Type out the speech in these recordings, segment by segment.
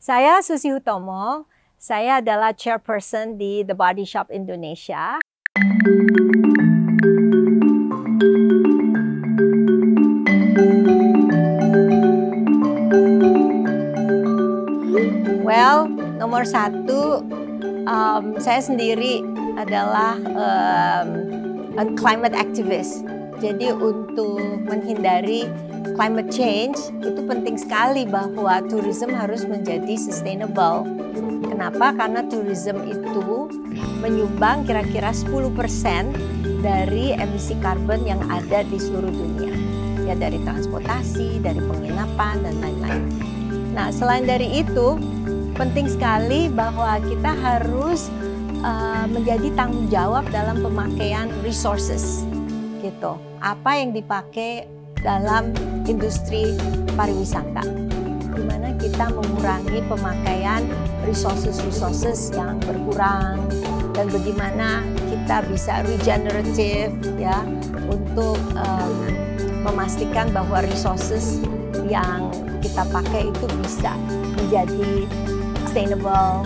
Saya Susi Hutomo, saya adalah chairperson di The Body Shop Indonesia. Well, nomor satu, saya sendiri adalah a climate activist. Jadi untuk menghindari climate change, itu penting sekali bahwa tourism harus menjadi sustainable. Kenapa? Karena tourism itu menyumbang kira-kira 10% dari emisi karbon yang ada di seluruh dunia. Ya, dari transportasi, dari penginapan, dan lain-lain. Nah, selain dari itu, penting sekali bahwa kita harus menjadi tanggung jawab dalam pemakaian resources. Gitu. Apa yang dipakai dalam industri pariwisata, di mana kita mengurangi pemakaian resources yang berkurang, dan bagaimana kita bisa regenerative ya untuk memastikan bahwa resources yang kita pakai itu bisa menjadi sustainable.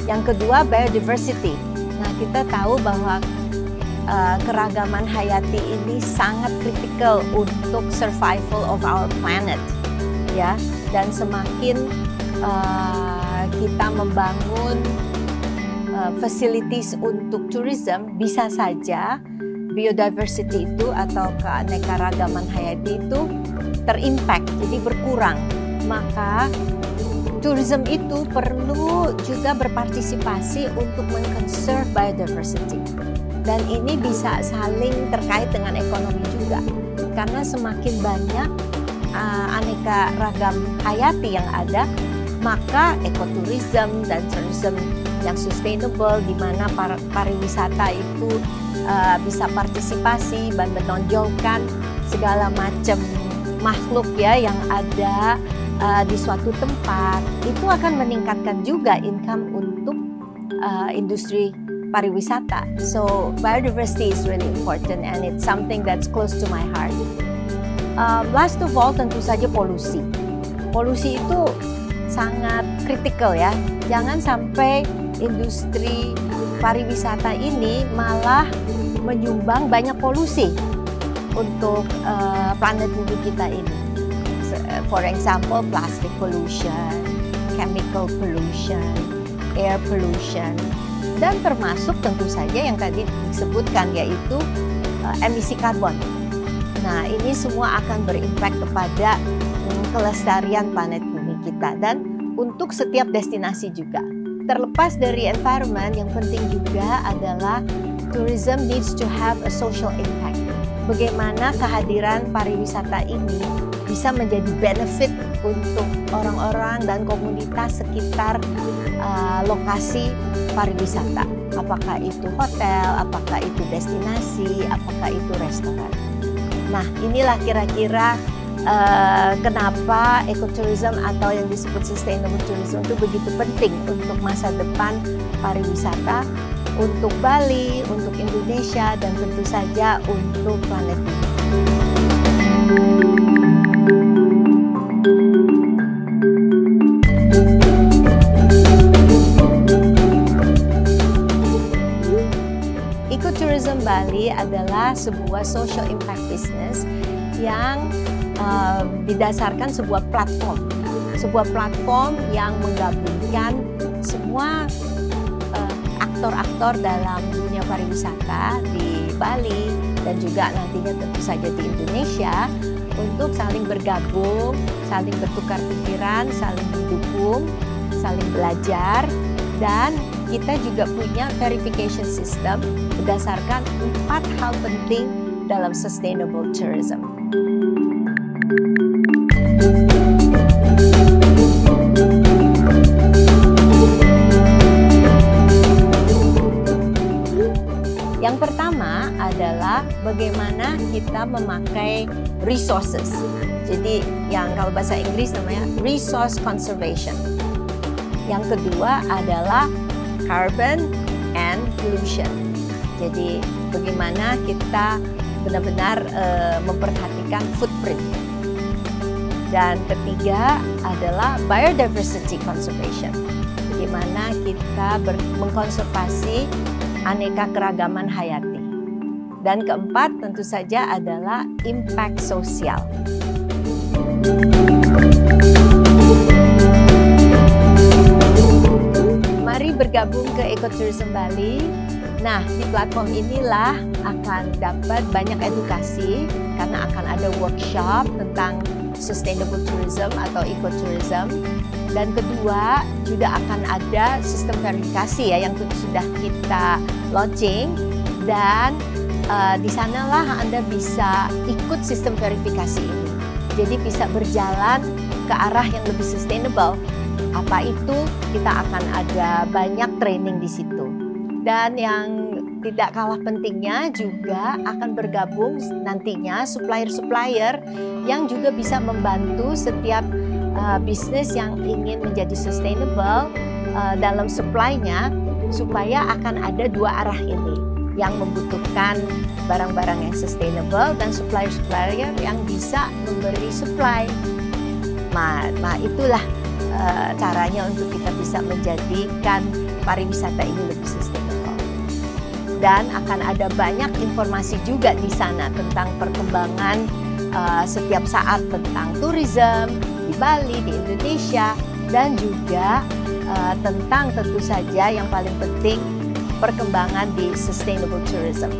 Yang kedua, biodiversity. Nah, kita tahu bahwa keragaman hayati ini sangat kritikal untuk survival of our planet, ya. Dan semakin kita membangun facilities untuk tourism, bisa saja biodiversity itu atau keanekaragaman hayati itu terimpact, jadi berkurang. Maka tourism itu perlu juga berpartisipasi untuk mengconserve biodiversity. Dan ini bisa saling terkait dengan ekonomi juga. Karena semakin banyak aneka ragam hayati yang ada, maka ekoturism dan tourism yang sustainable, di mana pariwisata itu bisa partisipasi dan menonjolkan segala macam makhluk ya yang ada di suatu tempat, itu akan meningkatkan juga income untuk industri pariwisata. So biodiversity is really important and it's something that's close to my heart. Last of all, tentu saja polusi. Polusi itu sangat kritikal ya. Jangan sampai industri pariwisata ini malah menyumbang banyak polusi untuk planet bumi kita ini. For example, plastic pollution, chemical pollution, air pollution, dan termasuk tentu saja yang tadi disebutkan, yaitu emisi karbon. Nah, ini semua akan berimpact kepada kelestarian planet bumi kita dan untuk setiap destinasi juga. Terlepas dari environment, yang penting juga adalah tourism needs to have a social impact. Bagaimana kehadiran pariwisata ini bisa menjadi benefit untuk orang-orang dan komunitas sekitar lokasi pariwisata. Apakah itu hotel, apakah itu destinasi, apakah itu restoran. Nah, inilah kira-kira kenapa ekotourism atau yang disebut sustainable tourism itu begitu penting untuk masa depan pariwisata, untuk Bali, untuk Indonesia, dan tentu saja untuk planet bumi. Ecotourism Bali adalah sebuah social impact business yang didasarkan sebuah platform yang menggabungkan semua aktor-aktor dalam dunia pariwisata di Bali dan juga nantinya tentu saja di Indonesia untuk saling bergabung, saling bertukar pikiran, saling mendukung, saling belajar, dan kita juga punya verification system berdasarkan 4 hal penting dalam sustainable tourism. Yang pertama adalah bagaimana kita memakai resources. Jadi yang kalau bahasa Inggris namanya resource conservation. Yang kedua adalah carbon and pollution. Jadi bagaimana kita benar-benar memperhatikan footprint. Dan ketiga adalah biodiversity conservation. Bagaimana kita mengkonservasi aneka keragaman hayati. Dan keempat tentu saja adalah impact sosial. Mari bergabung ke Ecotourism Bali. Nah, di platform inilah akan dapat banyak edukasi karena akan ada workshop tentang sustainable tourism atau ecotourism. Dan kedua, juga akan ada sistem verifikasi ya yang sudah kita launching, dan di sanalah Anda bisa ikut sistem verifikasi ini. Jadi bisa berjalan ke arah yang lebih sustainable. Apa itu? Kita akan ada banyak training di situ. Dan yang tidak kalah pentingnya juga akan bergabung nantinya supplier-supplier yang juga bisa membantu setiap bisnis yang ingin menjadi sustainable dalam supply-nya, supaya akan ada dua arah ini yang membutuhkan barang-barang yang sustainable dan supplier-supplier yang bisa memberi supply. Nah itulah caranya untuk kita bisa menjadikan pariwisata ini lebih sustainable. Dan akan ada banyak informasi juga di sana tentang perkembangan setiap saat tentang tourism di Bali, di Indonesia, dan juga tentang tentu saja yang paling penting perkembangan di sustainable tourism.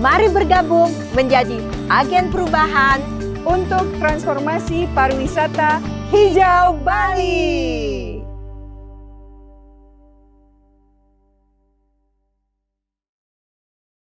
Mari bergabung menjadi agen perubahan untuk transformasi pariwisata hijau Bali.